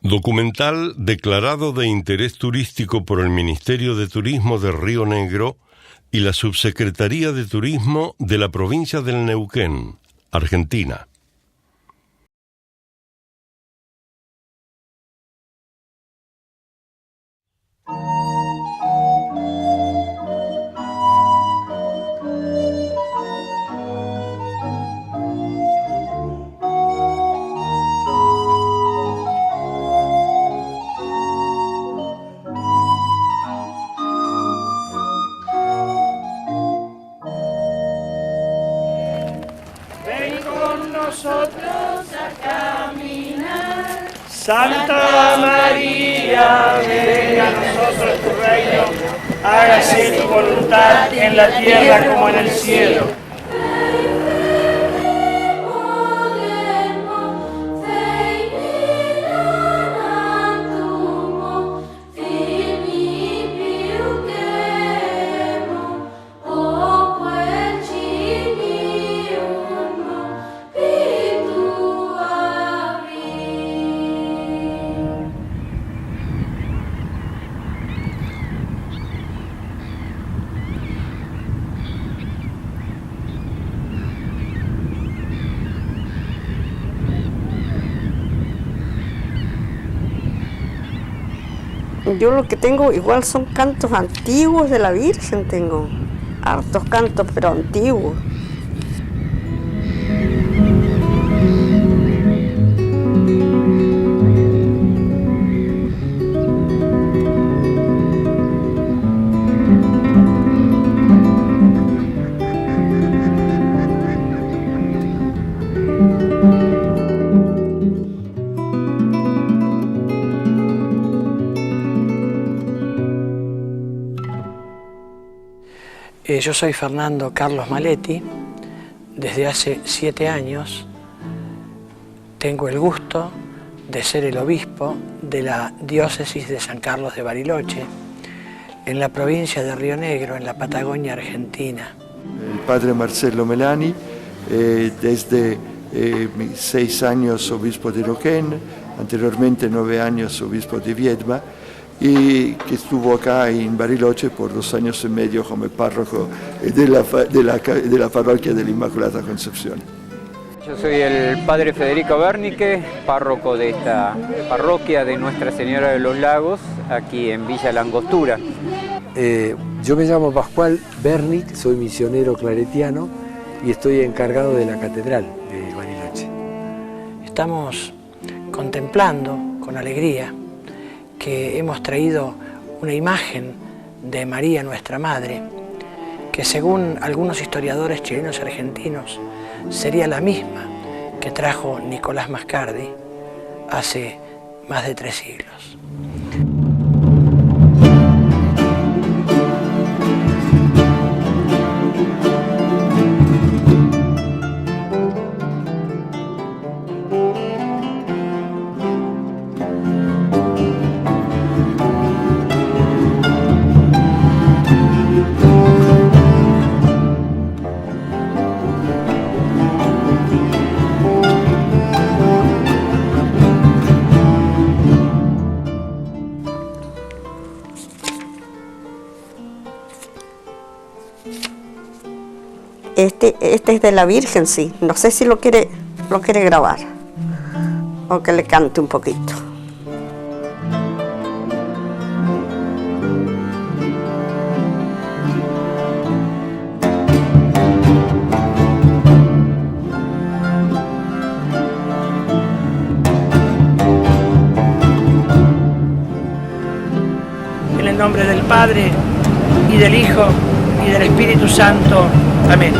Documental declarado de interés turístico por el Ministerio de Turismo de Río Negro y la Subsecretaría de Turismo de la provincia del Neuquén, Argentina. Santa María, venga a nosotros tu reino, hágase tu voluntad en la tierra como en el cielo. Yo lo que tengo igual son cantos antiguos de la Virgen, tengo hartos cantos pero antiguos. Yo soy Fernando Carlos Maletti. Desde hace 7 años tengo el gusto de ser el obispo de la diócesis de San Carlos de Bariloche, en la provincia de Río Negro, en la Patagonia Argentina. El padre Marcelo Melani, desde mis 6 años obispo de Neuquén, anteriormente 9 años obispo de Viedma, y que estuvo acá en Bariloche por 2 años y medio como párroco de la parroquia de la Inmaculada Concepción. Yo soy el padre Federico Bernique, párroco de esta parroquia de Nuestra Señora de los Lagos, aquí en Villa La Angostura. Yo me llamo Pascual Bernic, soy misionero claretiano y estoy encargado de la catedral de Bariloche. Estamos contemplando con alegría que hemos traído una imagen de María, nuestra Madre, que según algunos historiadores chilenos y argentinos sería la misma que trajo Nicolás Mascardi hace más de 3 siglos. Este es de la Virgen, sí. No sé si lo quiere grabar o que le cante un poquito. En el nombre del Padre, y del Hijo, y del Espíritu Santo. Amén.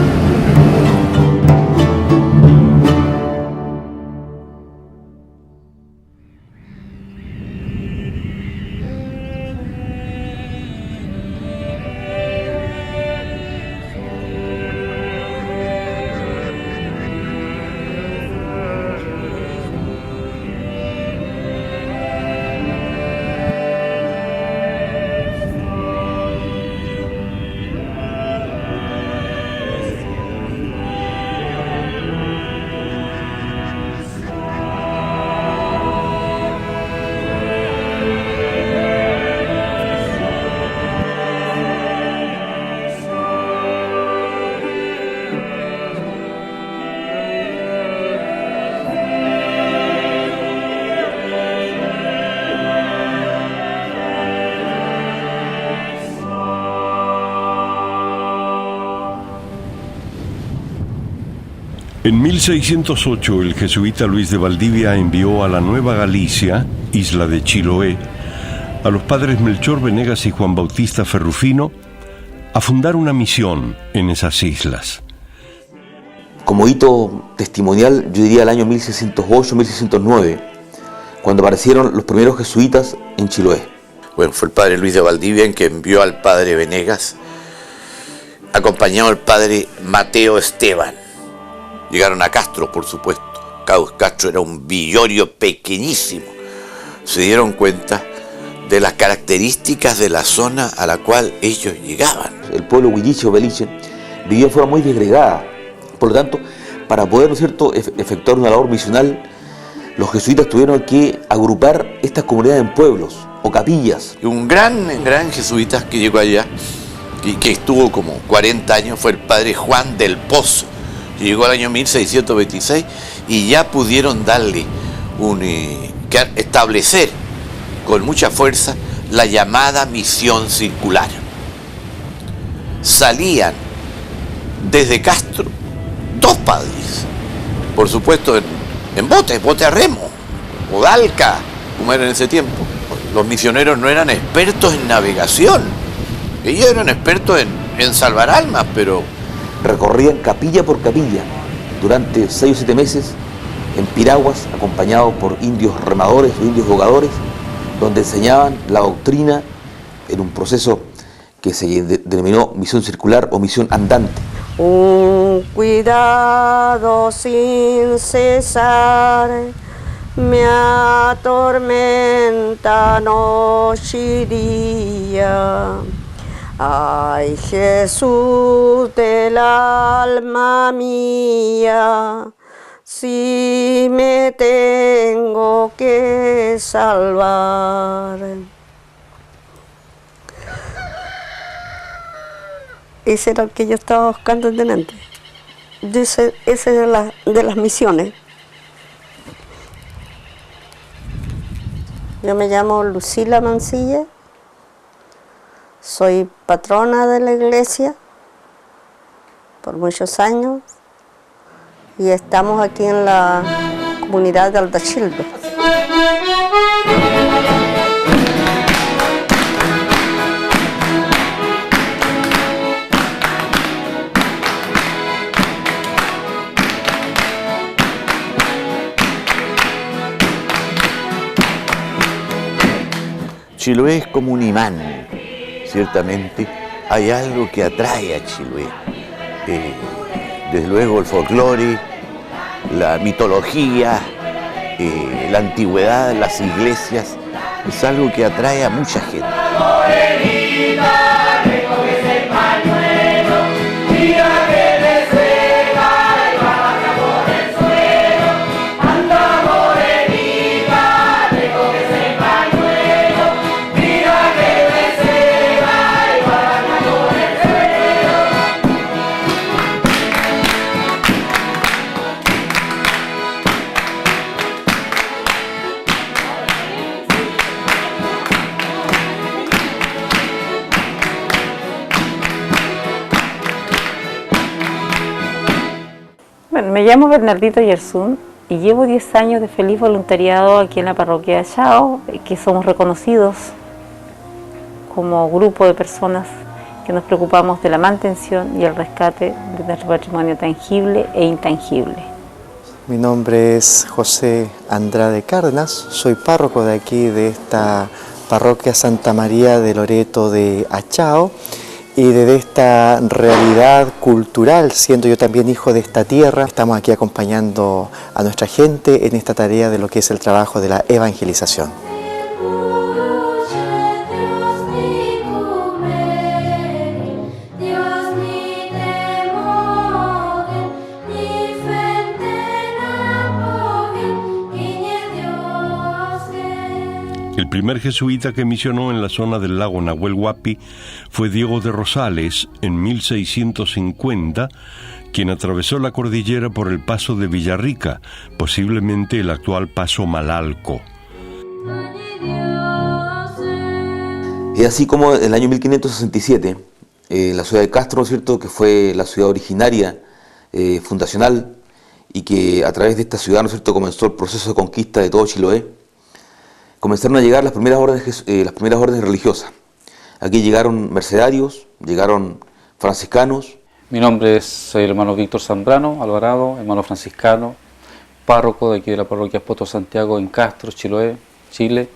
En 1608 el jesuita Luis de Valdivia envió a la Nueva Galicia, isla de Chiloé, a los padres Melchor Venegas y Juan Bautista Ferrufino a fundar una misión en esas islas. Como hito testimonial, yo diría el año 1608-1609, cuando aparecieron los primeros jesuitas en Chiloé. Bueno, fue el padre Luis de Valdivia en que envió al padre Venegas, acompañado al padre Mateo Esteban. Llegaron a Castro, por supuesto. Castro era un villorio pequeñísimo. Se dieron cuenta de las características de la zona a la cual ellos llegaban. El pueblo huilliche o beliche vivió de forma muy desgregada. Por lo tanto, para poder, ¿no es cierto?, efectuar una labor misional, los jesuitas tuvieron que agrupar estas comunidades en pueblos o capillas. Un gran jesuita que llegó allá y que estuvo como 40 años fue el padre Juan del Pozo, que llegó al año 1626 y ya pudieron darle establecer con mucha fuerza la llamada misión circular. Salían desde Castro 2 padres, por supuesto en bote a remo, Odalca, como era en ese tiempo. Los misioneros no eran expertos en navegación, ellos eran expertos en salvar almas, pero recorrían capilla por capilla durante 6 o 7 meses en piraguas, acompañados por indios remadores o indios bogadores, donde enseñaban la doctrina en un proceso que se denominó misión circular o misión andante. Un cuidado sin cesar me atormenta noche y día. Ay, Jesús del alma mía, si me tengo que salvar. Ese era el que yo estaba buscando en delante. Ese de las misiones. Yo me llamo Lucila Mancilla, soy patrona de la iglesia por muchos años y estamos aquí en la comunidad de Aldachildo. Chiloé es como un imán, ciertamente. Hay algo que atrae a Chiloé. Desde luego el folclore, la mitología, la antigüedad, las iglesias, es algo que atrae a mucha gente. Bueno, me llamo Bernardita Yersun y llevo 10 años de feliz voluntariado aquí en la parroquia de Achao, que somos reconocidos como grupo de personas que nos preocupamos de la mantención y el rescate de nuestro patrimonio tangible e intangible. Mi nombre es José Andrade Cárdenas, soy párroco de aquí, de esta parroquia Santa María de Loreto de Achao, y de esta realidad cultural, siendo yo también hijo de esta tierra, estamos aquí acompañando a nuestra gente en esta tarea de lo que es el trabajo de la evangelización. El primer jesuita que misionó en la zona del lago Nahuel Huapi fue Diego de Rosales en 1650, quien atravesó la cordillera por el paso de Villarrica, posiblemente el actual paso Malalco. Es así como en el año 1567, la ciudad de Castro, ¿cierto?, que fue la ciudad originaria, fundacional, y que a través de esta ciudad, ¿no es cierto?, comenzó el proceso de conquista de todo Chiloé, comenzaron a llegar las primeras órdenes religiosas. Aquí llegaron mercedarios, llegaron franciscanos. Mi nombre es el hermano Víctor Zambrano Alvarado, hermano franciscano, párroco de aquí de la parroquia Apóstol Santiago en Castro, Chiloé, Chile.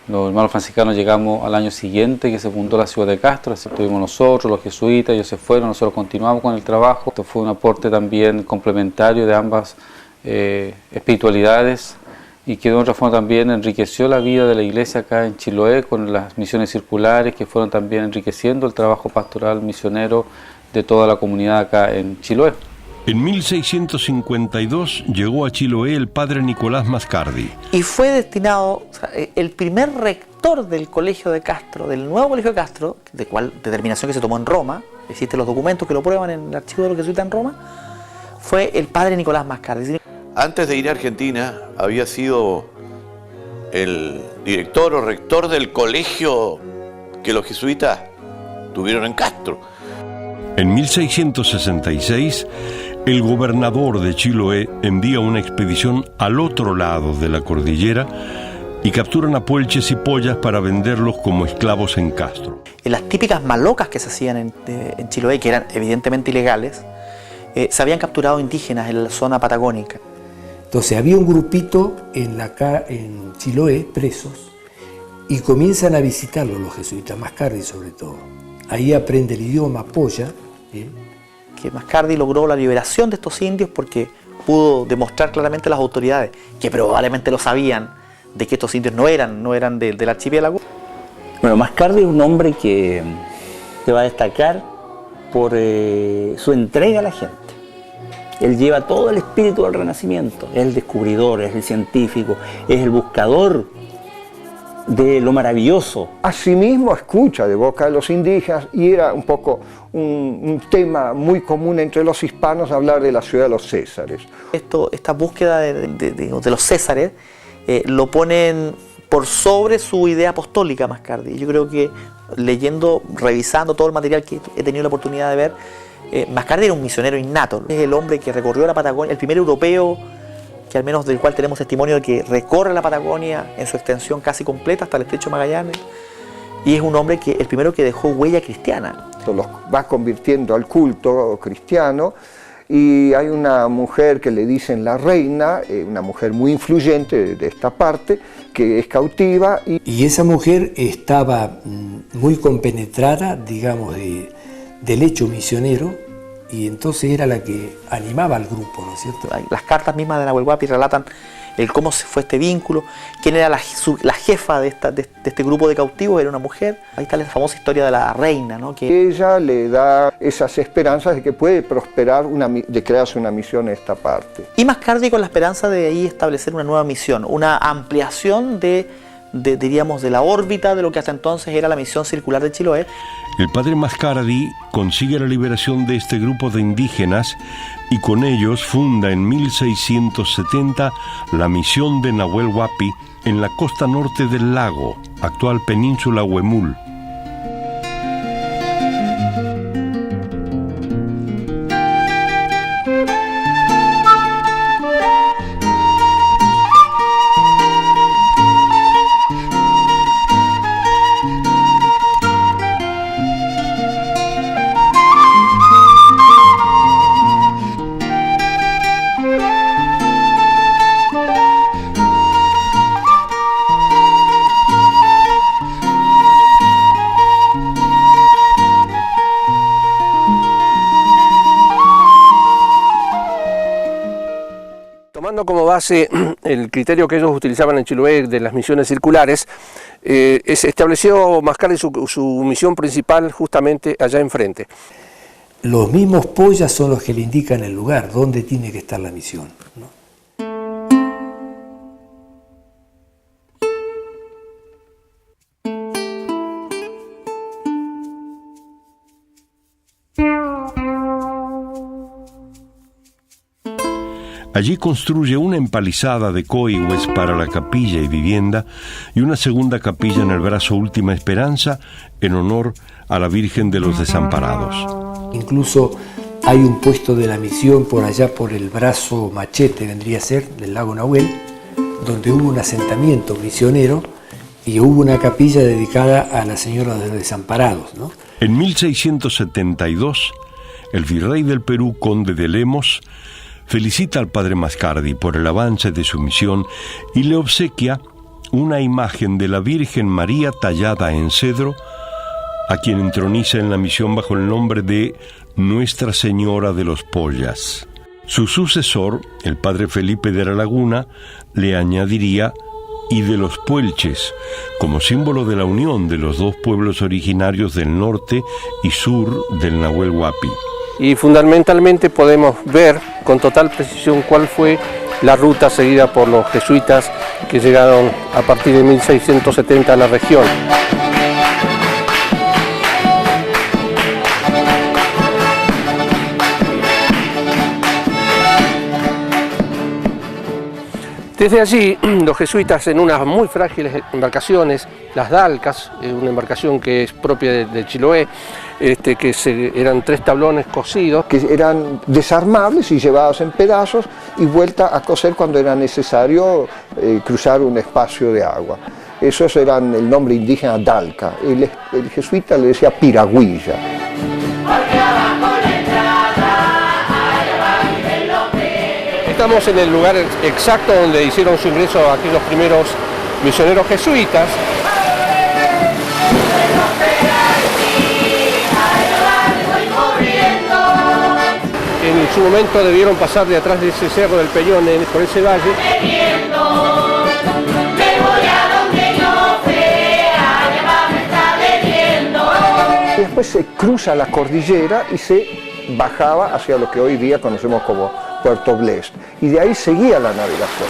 Los hermanos franciscanos llegamos al año siguiente que se fundó la ciudad de Castro, así estuvimos nosotros, los jesuitas, ellos se fueron, nosotros continuamos con el trabajo. Esto fue un aporte también complementario de ambas espiritualidades y que de otra forma también enriqueció la vida de la iglesia acá en Chiloé con las misiones circulares que fueron también enriqueciendo el trabajo pastoral misionero de toda la comunidad acá en Chiloé. En 1652 llegó a Chiloé el padre Nicolás Mascardi. Y fue destinado, o sea, el primer rector del colegio de Castro, del nuevo colegio de Castro, de cual determinación que se tomó en Roma, existen los documentos que lo prueban en el archivo de los jesuitas en Roma, fue el padre Nicolás Mascardi. Antes de ir a Argentina había sido el director o rector del colegio que los jesuitas tuvieron en Castro. En 1666, el gobernador de Chiloé envía una expedición al otro lado de la cordillera y capturan a puelches y pollas para venderlos como esclavos en Castro. En las típicas malocas que se hacían en Chiloé, que eran evidentemente ilegales, se habían capturado indígenas en la zona patagónica. Entonces había un grupito en Chiloé, presos, y comienzan a visitarlos los jesuitas, Mascardi sobre todo. Ahí aprende el idioma polla. Que Mascardi logró la liberación de estos indios porque pudo demostrar claramente a las autoridades, que probablemente lo sabían, de que estos indios no eran del archipiélago. Bueno, Mascardi es un hombre que va a destacar por su entrega a la gente. Él lleva todo el espíritu del Renacimiento, es el descubridor, es el científico, es el buscador de lo maravilloso. Asimismo escucha de boca de los indígenas y era un poco un tema muy común entre los hispanos hablar de la ciudad de los Césares. Esta búsqueda de los Césares lo ponen por sobre su idea apostólica Mascardi. Yo creo que leyendo, revisando todo el material que he tenido la oportunidad de ver, Mascardi era un misionero innato. Es el hombre que recorrió la Patagonia, el primer europeo que al menos del cual tenemos testimonio de que recorre la Patagonia en su extensión casi completa hasta el Estrecho de Magallanes, y es un hombre que el primero que dejó huella cristiana. Los va convirtiendo al culto cristiano, y hay una mujer que le dicen la reina, una mujer muy influyente de esta parte, que es cautiva. Y esa mujer estaba muy compenetrada, digamos, del hecho misionero, y entonces era la que animaba al grupo, ¿no es cierto? Las cartas mismas de Nahuel Huapi relatan cómo se fue este vínculo, quién era la jefa de este grupo de cautivos, era una mujer. Ahí está la famosa historia de la reina, ¿no? Que ella le da esas esperanzas de que puede prosperar, de crearse una misión en esta parte. Y Mascardi con la esperanza de ahí establecer una nueva misión, una ampliación diríamos, de la órbita de lo que hasta entonces era la misión circular de Chiloé. El padre Mascardi consigue la liberación de este grupo de indígenas y con ellos funda en 1670 la misión de Nahuel Huapi en la costa norte del lago, actual península Huemul. Como base el criterio que ellos utilizaban en Chiloé de las misiones circulares, estableció Mascardi su misión principal justamente allá enfrente. Los mismos pollas son los que le indican el lugar donde tiene que estar la misión, ¿no? Allí construye una empalizada de coigües para la capilla y vivienda y una segunda capilla en el brazo Última Esperanza en honor a la Virgen de los Desamparados. Incluso Hay un puesto de la misión por allá por el brazo Machete, vendría a ser, del lago Nahuel, donde hubo un asentamiento misionero y hubo una capilla dedicada a la Señora de los Desamparados, ¿no? En 1672, el virrey del Perú, conde de Lemos, felicita al padre Mascardi por el avance de su misión y le obsequia una imagen de la Virgen María tallada en cedro, a quien entroniza en la misión bajo el nombre de Nuestra Señora de los Pollas. Su sucesor, el padre Felipe de la Laguna, le añadiría y de los Puelches, como símbolo de la unión de los dos pueblos originarios del norte y sur del Nahuel Huapi. Y fundamentalmente podemos ver con total precisión cuál fue la ruta seguida por los jesuitas que llegaron a partir de 1670 a la región. Desde allí, los jesuitas en unas muy frágiles embarcaciones, las dalcas, una embarcación que es propia de Chiloé, eran 3 tablones cosidos. Que eran desarmables y llevados en pedazos y vuelta a coser cuando era necesario cruzar un espacio de agua. Esos eran el nombre indígena dalca. El jesuita le decía piragüilla. Estamos en el lugar exacto donde hicieron su ingreso aquí los primeros misioneros jesuitas. En su momento debieron pasar de atrás de ese cerro del Peñón, por ese valle. Y después se cruza la cordillera y se bajaba hacia lo que hoy día conocemos como Puerto Blest, y de ahí seguía la navegación.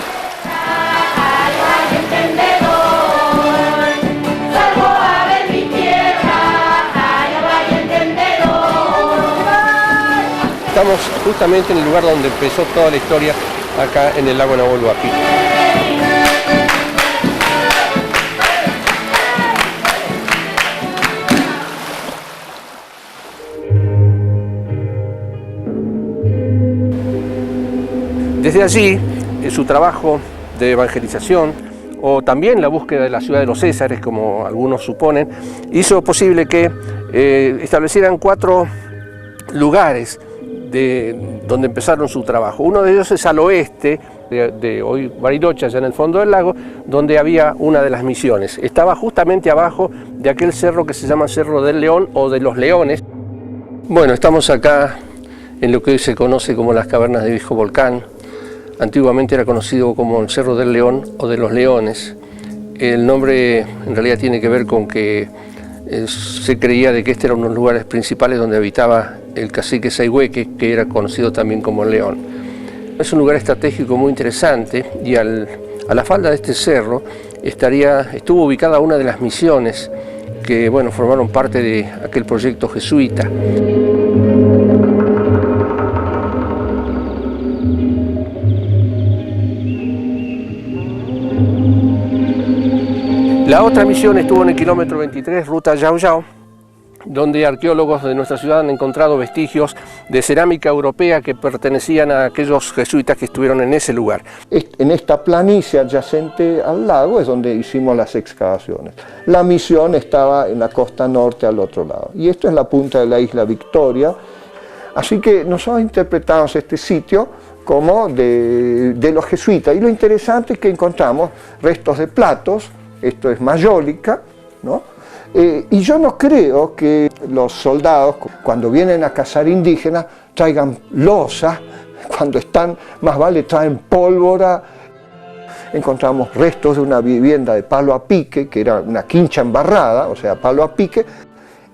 Estamos justamente en el lugar donde empezó toda la historia, acá en el lago Nahuel Huapi. Desde allí, en su trabajo de evangelización, o también la búsqueda de la ciudad de los Césares, como algunos suponen, hizo posible que establecieran 4 lugares donde empezaron su trabajo. Uno de ellos es al oeste, de hoy Bariloche, allá en el fondo del lago, donde había una de las misiones. Estaba justamente abajo de aquel cerro que se llama Cerro del León o de los Leones. Bueno, estamos acá en lo que hoy se conoce como las cavernas de Viejo Volcán. Antiguamente era conocido como el Cerro del León o de los Leones. El nombre en realidad tiene que ver con que se creía de que este era uno de los lugares principales donde habitaba el cacique Sayhueque, que era conocido también como el León. Es un lugar estratégico muy interesante y a la falda de este cerro estuvo ubicada una de las misiones que formaron parte de aquel proyecto jesuita. La otra misión estuvo en el kilómetro 23, ruta Yao Yao, donde arqueólogos de nuestra ciudad han encontrado vestigios de cerámica europea que pertenecían a aquellos jesuitas que estuvieron en ese lugar. En esta planicie adyacente al lago es donde hicimos las excavaciones. La misión estaba en la costa norte al otro lado. Y esto es la punta de la isla Victoria. Así que nosotros interpretamos este sitio como de los jesuitas. Y lo interesante es que encontramos restos de platos. Esto es mayólica, ¿no? Y yo no creo que los soldados, cuando vienen a cazar indígenas, traigan losa, cuando están, más vale traen pólvora. Encontramos restos de una vivienda de palo a pique, que era una quincha embarrada, o sea, palo a pique.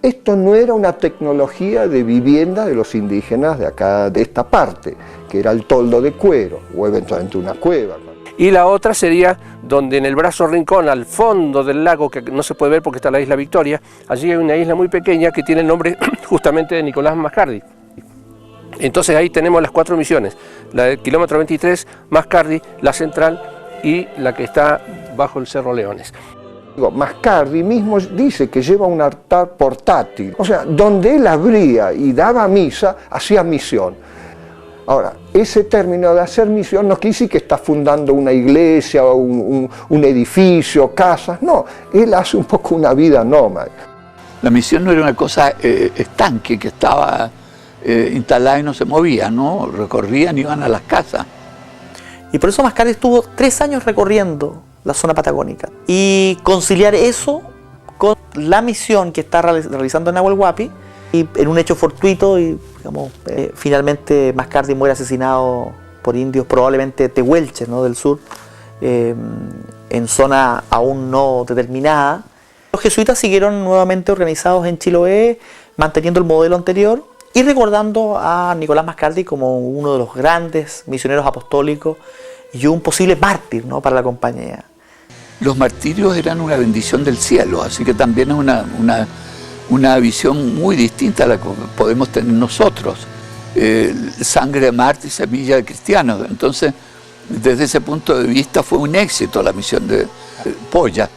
Esto no era una tecnología de vivienda de los indígenas de acá, de esta parte, que era el toldo de cuero, o eventualmente una cueva. Y la otra sería donde en el brazo Rincón, al fondo del lago, que no se puede ver porque está la isla Victoria, allí hay una isla muy pequeña que tiene el nombre justamente de Nicolás Mascardi. Entonces ahí tenemos las 4 misiones, la del kilómetro 23, Mascardi, la central y la que está bajo el Cerro Leones. Mascardi mismo dice que lleva un altar portátil, o sea, donde él abría y daba misa, hacía misión. Ahora, ese término de hacer misión no quiere decir que está fundando una iglesia o un edificio, casas, no, él hace un poco una vida nómada. La misión no era una cosa estanque que estaba instalada y no se movía, ¿no? Recorrían y iban a las casas. Y por eso Mascardi estuvo 3 años recorriendo la zona patagónica. Y conciliar eso con la misión que está realizando en Nahuel Huapi, y en un hecho fortuito, y digamos, finalmente Mascardi muere asesinado por indios, probablemente tehuelches, ¿no?, del sur, en zona aún no determinada. Los jesuitas siguieron nuevamente organizados en Chiloé, manteniendo el modelo anterior y recordando a Nicolás Mascardi como uno de los grandes misioneros apostólicos y un posible mártir, ¿no?, para la compañía. Los martirios eran una bendición del cielo, así que también es una visión muy distinta a la que podemos tener nosotros. Sangre de mártir, semilla de cristiano. Entonces, desde ese punto de vista fue un éxito la misión de Polla.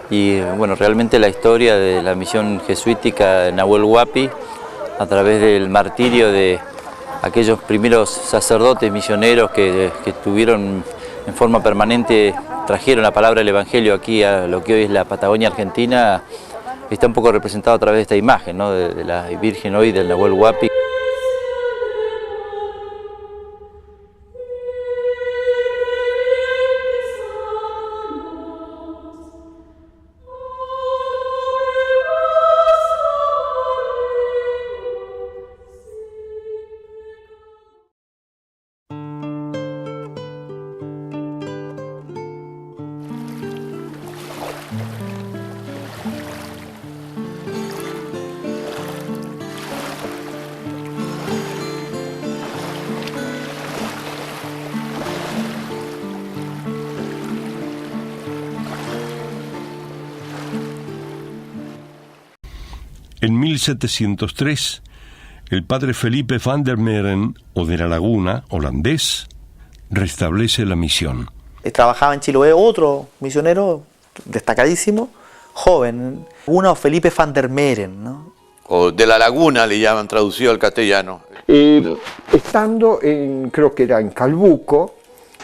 Y bueno, realmente la historia de la misión jesuítica de Nahuel Huapi, a través del martirio de aquellos primeros sacerdotes misioneros que estuvieron en forma permanente, trajeron la palabra del Evangelio aquí a lo que hoy es la Patagonia Argentina, está un poco representado a través de esta imagen, ¿no?, de la Virgen hoy del Nahuel Huapi. En 1703, el padre Felipe van der Meren, o de la Laguna, holandés, restablece la misión. Trabajaba en Chiloé otro misionero destacadísimo, joven, uno Felipe van der Meren, ¿no? O de la Laguna le llaman traducido al castellano. Estando creo que era en Calbuco,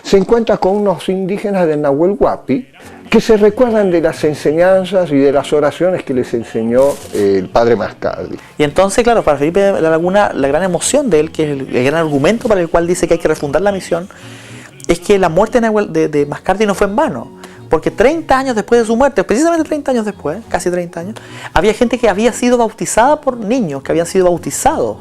se encuentra con unos indígenas de Nahuel Huapi que se recuerdan de las enseñanzas y de las oraciones que les enseñó el padre Mascardi. Y entonces, claro, para Felipe de la Laguna, la gran emoción de él, que es el gran argumento para el cual dice que hay que refundar la misión, es que la muerte de Mascardi no fue en vano, porque 30 años después de su muerte, precisamente 30 años después, casi 30 años, había gente que había sido bautizada por niños, que habían sido bautizados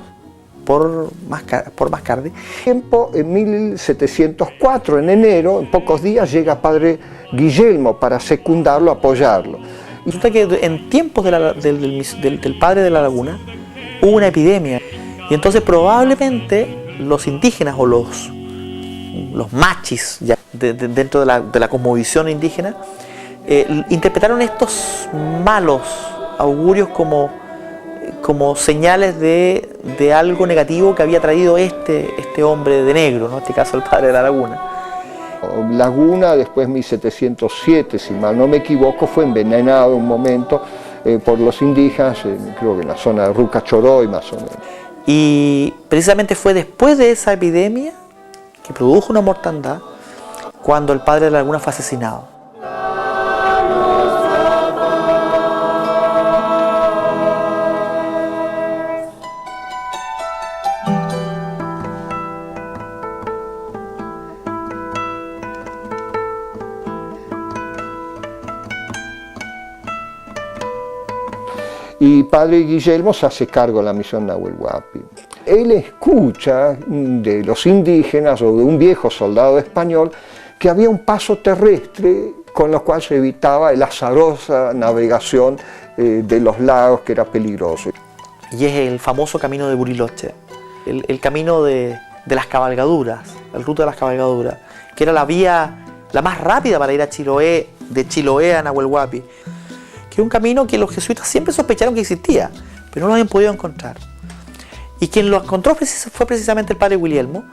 por Mascardi. En 1704, en enero, en pocos días, llega padre Guillermo para secundarlo, apoyarlo. Y resulta que en tiempos del padre de la Laguna hubo una epidemia, y entonces probablemente los indígenas o los machis ya, dentro de la cosmovisión indígena interpretaron estos malos augurios como señales de algo negativo que había traído este hombre de negro, ¿no?, en este caso el padre de la Laguna. Laguna, después 1707, si mal no me equivoco, fue envenenado en un momento por los indígenas, creo que en la zona de Rucachoroy más o menos. Y precisamente fue después de esa epidemia que produjo una mortandad cuando el padre de la Laguna fue asesinado. Y padre Guillermo se hace cargo de la misión Nahuel Huapi. Él escucha de los indígenas o de un viejo soldado español que había un paso terrestre con lo cual se evitaba la azarosa navegación de los lagos, que era peligroso. Y es el famoso camino de Buriloche, el camino de las cabalgaduras, el ruta de las cabalgaduras, que era la vía la más rápida para ir a Chiloé, de Chiloé a Nahuel Huapi, que es un camino que los jesuitas siempre sospecharon que existía, pero no lo habían podido encontrar. Y quien lo encontró fue precisamente el padre Guillermo,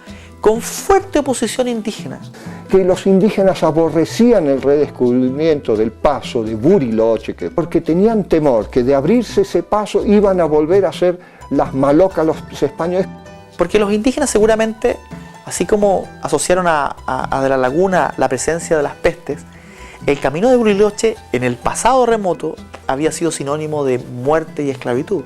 con fuerte oposición indígena. Que los indígenas aborrecían el redescubrimiento del paso de Buriloche, porque tenían temor que de abrirse ese paso iban a volver a ser las malocas los españoles. Porque los indígenas seguramente, así como asociaron a De la Laguna la presencia de las pestes, el camino de Buriloche en el pasado remoto había sido sinónimo de muerte y esclavitud.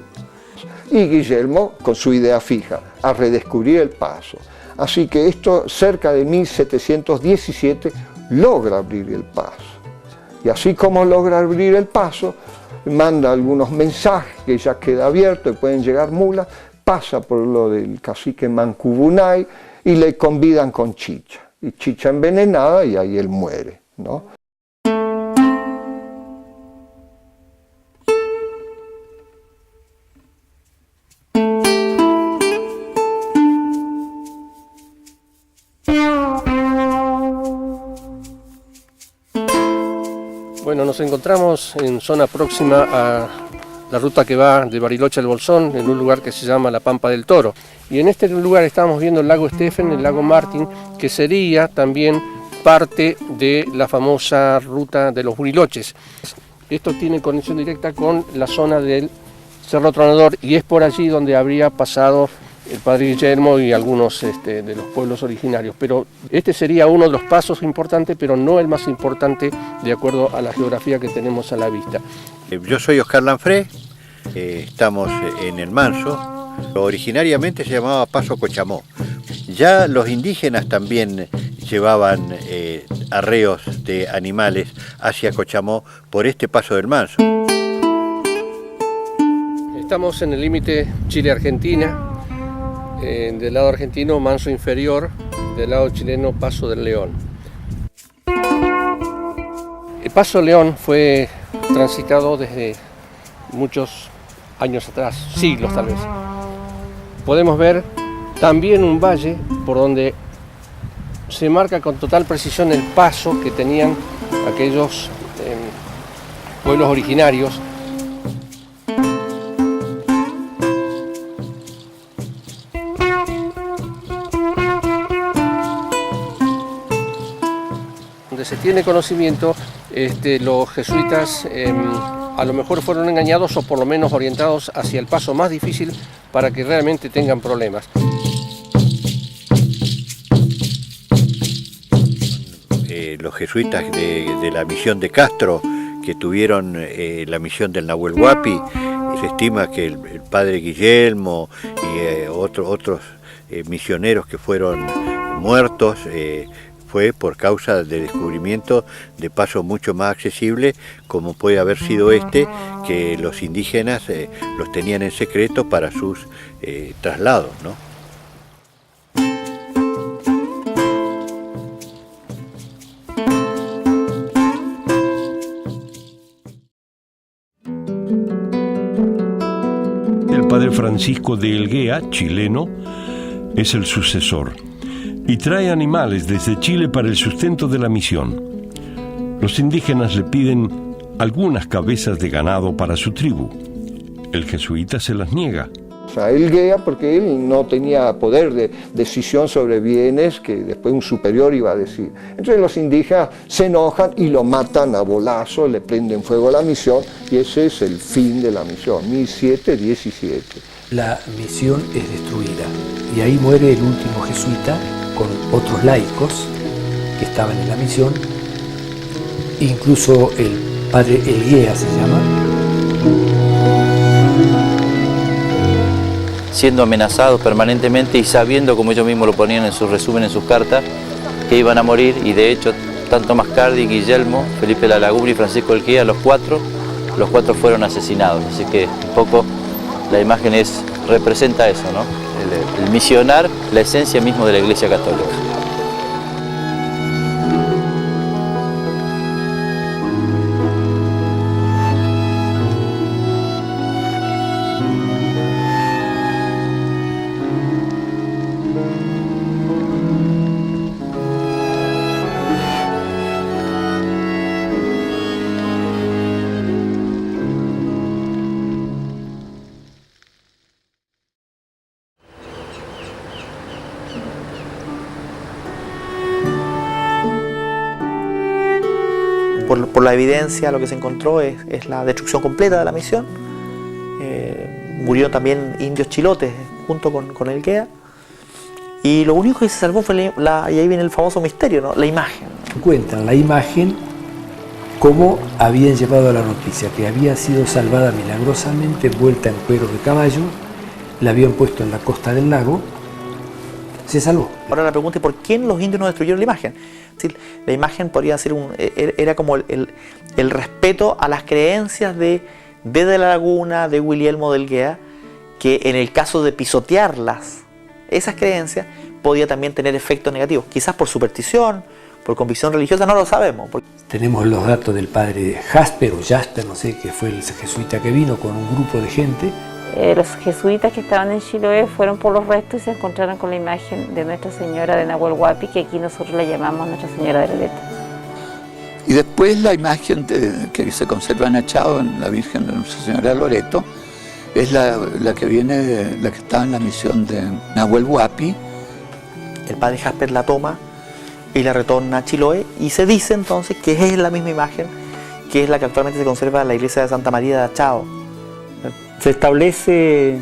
Y Guillermo, con su idea fija, a redescubrir el paso. Así que esto, cerca de 1717, logra abrir el paso. Y así como logra abrir el paso, manda algunos mensajes que ya queda abierto y pueden llegar mulas, pasa por lo del cacique Mancubunay y le convidan con chicha. Y chicha envenenada y ahí él muere, ¿no? Bueno, nos encontramos en zona próxima a la ruta que va de Bariloche al Bolsón, en un lugar que se llama La Pampa del Toro. Y en este lugar estamos viendo el lago Stephen, el lago Martín, que sería también parte de la famosa ruta de los Buriloches. Esto tiene conexión directa con la zona del Cerro Tronador y es por allí donde habría pasado el padre Guillermo y algunos de los pueblos originarios. Pero este sería uno de los pasos importantes, pero no el más importante de acuerdo a la geografía que tenemos a la vista. Yo soy Oscar Lanfré, estamos en el Manso. Originariamente se llamaba Paso Cochamó. Ya los indígenas también llevaban arreos de animales hacia Cochamó por este paso del Manso. Estamos en el límite Chile-Argentina. Del lado argentino, Manso Inferior, del lado chileno, Paso del León. El Paso León fue transitado desde muchos años atrás, siglos tal vez. Podemos ver también un valle por donde se marca con total precisión el paso que tenían aquellos pueblos originarios. Donde se tiene conocimiento, los jesuitas a lo mejor fueron engañados o por lo menos orientados hacia el paso más difícil para que realmente tengan problemas. Los jesuitas de la misión de Castro, que tuvieron la misión del Nahuel Huapi, se estima que el padre Guillermo y otros misioneros que fueron muertos fue por causa del descubrimiento de pasos mucho más accesibles, como puede haber sido que los indígenas los tenían en secreto para sus traslados, ¿no? El padre Francisco de Elguea, chileno, es el sucesor y trae animales desde Chile para el sustento de la misión. Los indígenas le piden algunas cabezas de ganado para su tribu. El jesuita se las niega. O sea, Elguea, porque él no tenía poder de decisión sobre bienes que después un superior iba a decir. Entonces los indígenas se enojan y lo matan a bolazo, le prenden fuego a la misión y ese es el fin de la misión, 1717. La misión es destruida y ahí muere el último jesuita con otros laicos que estaban en la misión, incluso el padre Elguea se llama. Siendo amenazados permanentemente y sabiendo, como ellos mismos lo ponían en su resumen, en sus cartas, que iban a morir, y de hecho tanto Mascardi, Guillermo, Felipe de la Laguna y Francisco Elguea, los cuatro fueron asesinados. Así que un poco la imagen representa eso, ¿no? El misionar, la esencia misma de la Iglesia Católica. por la evidencia, lo que se encontró es la destrucción completa de la misión. Murieron también indios chilotes junto con el GEA. Y lo único que se salvó fue y ahí viene el famoso misterio, ¿no? La imagen. Cuentan la imagen cómo habían llevado la noticia, que había sido salvada milagrosamente, envuelta en cuero de caballo, la habían puesto en la costa del lago, se salvó. Ahora la pregunta es ¿por qué los indios no destruyeron la imagen? Es decir, la imagen podría ser era como el respeto a las creencias de la Laguna, de Guillermo del Guea, que en el caso de pisotearlas, esas creencias, podía también tener efectos negativos, quizás por superstición, por convicción religiosa, no lo sabemos. Tenemos los datos del padre Jasper o Jasper, no sé, que fue el jesuita que vino con un grupo de gente. Los jesuitas que estaban en Chiloé fueron por los restos y se encontraron con la imagen de Nuestra Señora de Nahuel Huapi, que aquí nosotros la llamamos Nuestra Señora de Loreto. Y después la imagen que se conserva en Achao, en la Virgen de Nuestra Señora de Loreto, es la que estaba en la misión de Nahuel Huapi. El padre Jasper la toma y la retorna a Chiloé, y se dice entonces que es la misma imagen que es la que actualmente se conserva en la iglesia de Santa María de Achao. Se establece,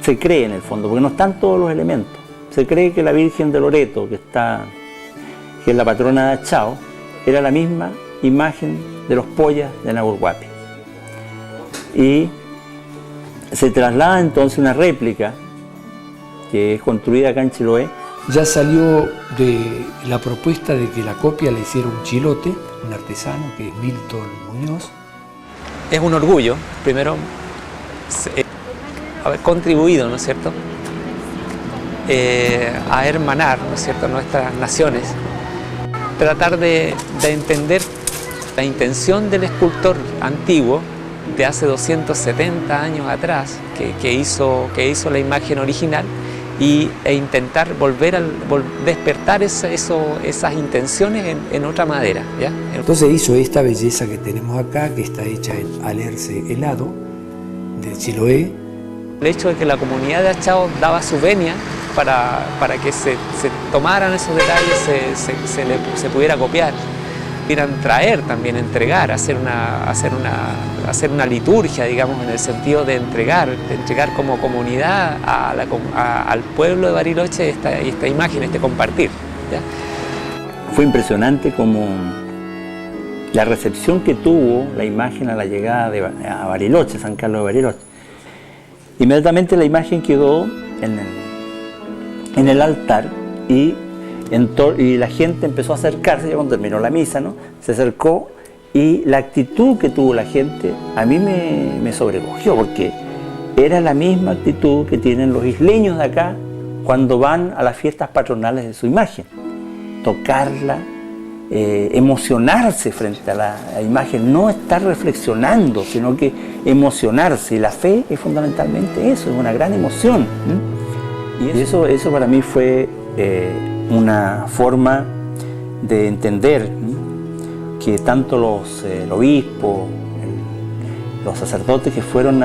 se cree en el fondo, porque no están todos los elementos. Se cree que la Virgen de Loreto, que es la patrona de Achao, era la misma imagen de los pollas de Nahuel Huapi. Y se traslada entonces una réplica que es construida acá en Chiloé. Ya salió de la propuesta de que la copia la hiciera un chilote, un artesano que es Milton Muñoz. Es un orgullo, primero, haber contribuido, ¿no es cierto?, a hermanar, ¿no es cierto?, nuestras naciones. Tratar de entender la intención del escultor antiguo de hace 270 años atrás, que hizo la imagen original, e intentar despertar esas intenciones en otra madera, ¿ya? Entonces hizo esta belleza que tenemos acá, que está hecha en alerce helado de Chiloé. El hecho de que la comunidad de Achao daba su venia para que se tomaran esos detalles, se pudiera copiar, pudieran traer también, entregar, hacer una liturgia, digamos, en el sentido de entregar como comunidad al pueblo de Bariloche esta imagen, este compartir, ¿ya? Fue impresionante como la recepción que tuvo la imagen a la llegada a Bariloche, San Carlos de Bariloche. Inmediatamente la imagen quedó en el altar y la gente empezó a acercarse, ya cuando terminó la misa, ¿no? Se acercó, y la actitud que tuvo la gente a mí me sobrecogió, porque era la misma actitud que tienen los isleños de acá cuando van a las fiestas patronales de su imagen. Tocarla, emocionarse frente a la imagen, no estar reflexionando, sino que emocionarse. Y la fe es fundamentalmente eso, es una gran emoción, ¿eh? Y eso para mí fue una forma de entender que tanto el obispo, los sacerdotes que fueron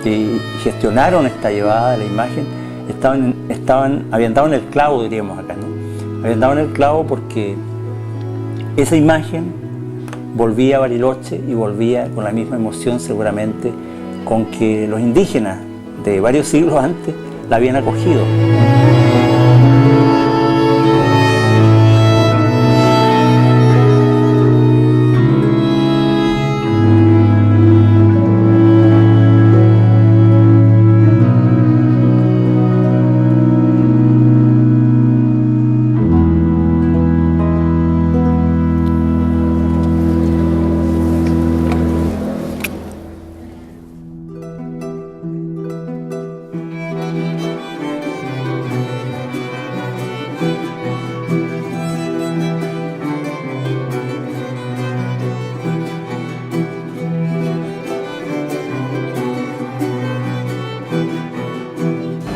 que gestionaron esta llevada de la imagen, habían dado en el clavo, diríamos acá, ¿no? Habían dado en el clavo, porque esa imagen volvía a Bariloche y volvía con la misma emoción seguramente con que los indígenas de varios siglos antes la habían acogido.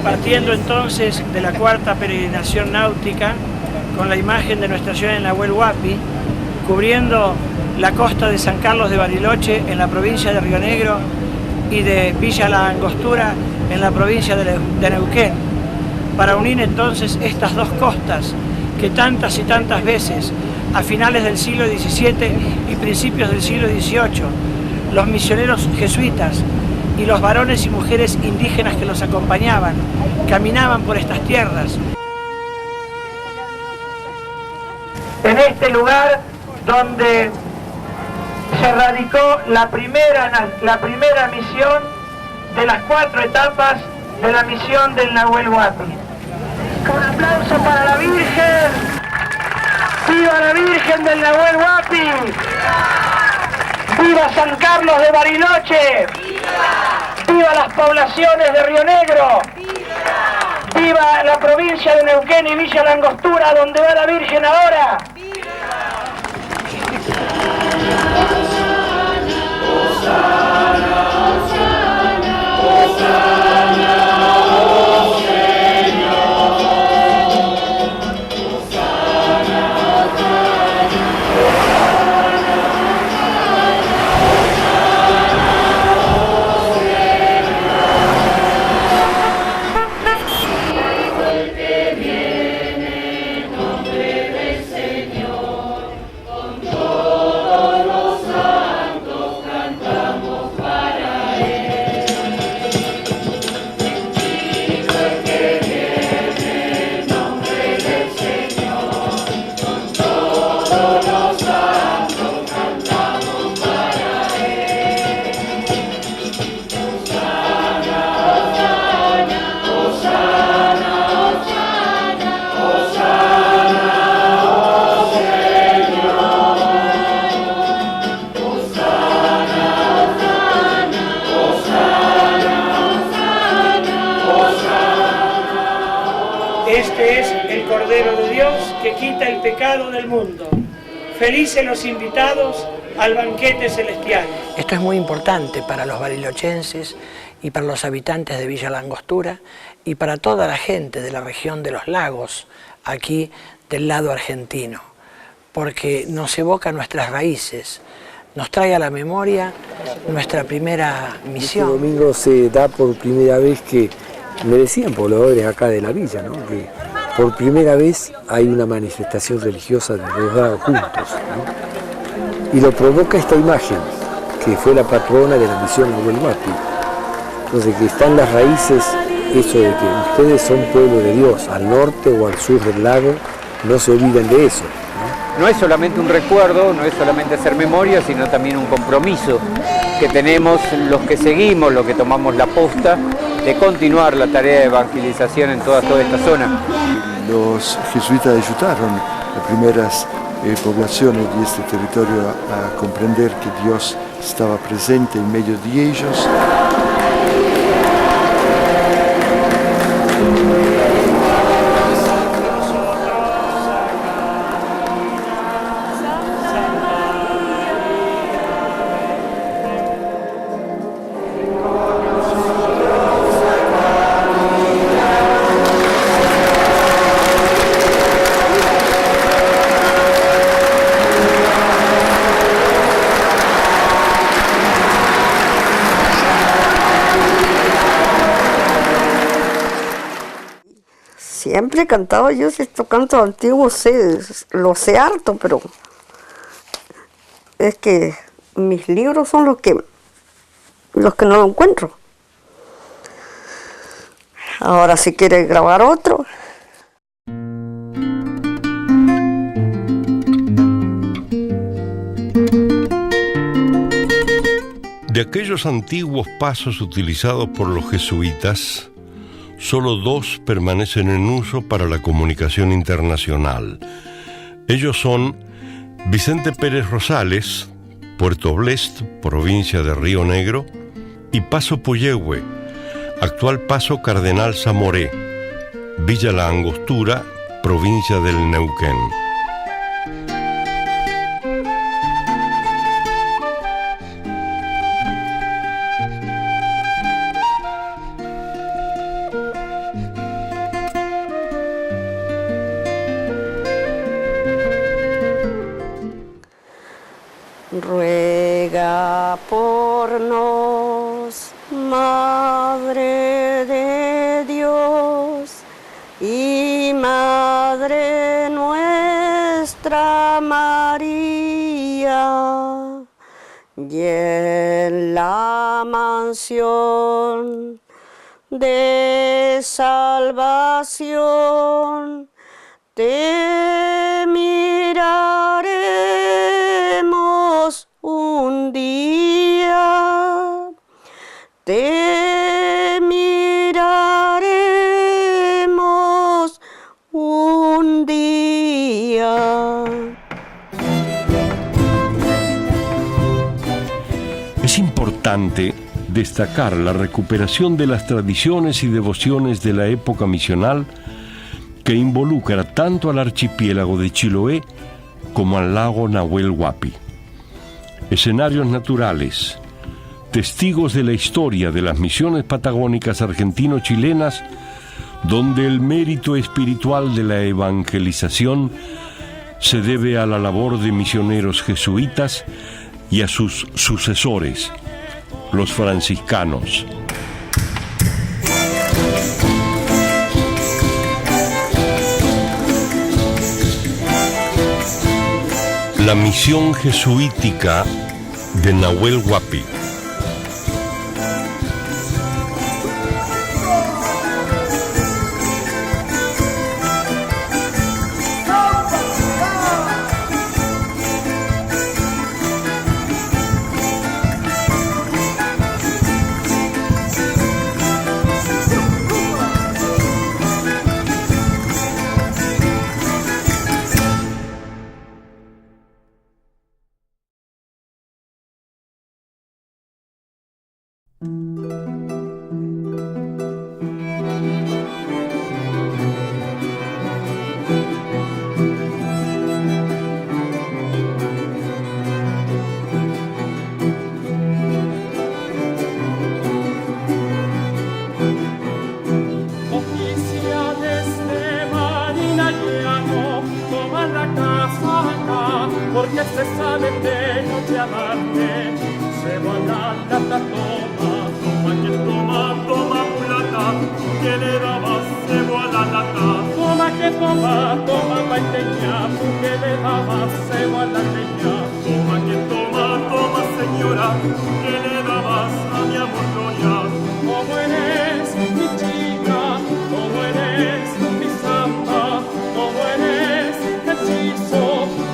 Partiendo entonces de la cuarta peregrinación náutica con la imagen de Nuestra Señora de Nahuel Huapi, cubriendo la costa de San Carlos de Bariloche en la provincia de Río Negro y de Villa La Angostura en la provincia de Neuquén, para unir entonces estas dos costas que tantas y tantas veces a finales del siglo XVII y principios del siglo XVIII, los misioneros jesuitas y los varones y mujeres indígenas que los acompañaban, caminaban por estas tierras. En este lugar donde se radicó la primera misión de las 4 etapas de la misión del Nahuel Huapi. Un aplauso para la Virgen. ¡Viva la Virgen del Nahuel Huapi! ¡Viva San Carlos de Bariloche! ¡Viva las poblaciones de Río Negro! ¡Viva la provincia de Neuquén y Villa La Angostura, donde va la Virgen ahora! Este es el Cordero de Dios que quita el pecado del mundo. Felices los invitados al banquete celestial. Esto es muy importante para los barilochenses y para los habitantes de Villa La Angostura y para toda la gente de la región de los lagos, aquí del lado argentino, porque nos evoca nuestras raíces, nos trae a la memoria nuestra primera misión. Este domingo se da por primera vez que, me decían pobladores acá de la villa, ¿no?, que por primera vez hay una manifestación religiosa de los lados juntos, ¿no? Y lo provoca esta imagen, que fue la patrona de la misión Nahuel Huapi. Entonces, que están las raíces, eso de que ustedes son pueblo de Dios, al norte o al sur del lago, no se olviden de eso. No es solamente un recuerdo, no es solamente hacer memoria, sino también un compromiso que tenemos los que seguimos, los que tomamos la posta, de continuar la tarea de evangelización en toda esta zona. Los jesuitas ayudaron las primeras poblaciones de este territorio a comprender que Dios estaba presente en medio de ellos. Siempre he cantado yo estos cantos antiguos, lo sé harto, pero es que mis libros son los que no lo encuentro. Ahora si quieres grabar otro. De aquellos antiguos pasos utilizados por los jesuitas, solo 2 permanecen en uso para la comunicación internacional. Ellos son Vicente Pérez Rosales, Puerto Blest, provincia de Río Negro, y Paso Puyehue, actual Paso Cardenal Zamoré, Villa La Angostura, provincia del Neuquén. Ruega por nos, Madre de Dios y Madre nuestra, día y en la mansión de salvación te miraremos un día, te miraremos un día. Es importante destacar la recuperación de las tradiciones y devociones de la época misional que involucra tanto al archipiélago de Chiloé como al lago Nahuel Huapi. Escenarios naturales, testigos de la historia de las misiones patagónicas argentino-chilenas, donde el mérito espiritual de la evangelización se debe a la labor de misioneros jesuitas y a sus sucesores, los franciscanos. La misión jesuítica de Nahuel Huapi. Porque se sabe de noche amarte, se va la lata, toma que toma, toma mulata, que le dabas cebo a la lata. Toma que toma paiteña, que le dabas cebo a la leña. Toma que toma señora, que le dabas a mi amor gloria. Como eres mi chica, como eres mi samba, como eres hechizo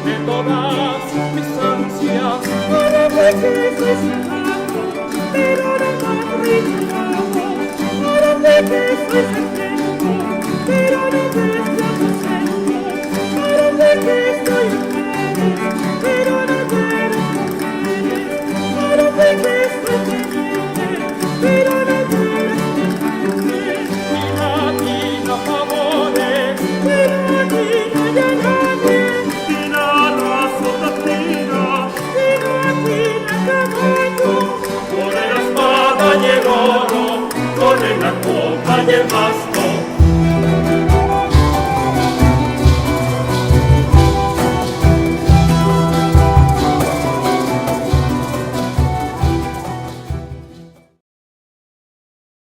de todas mis ansias. Para ver que soy cerrado, pero no más rico. Para ver que soy cerrado.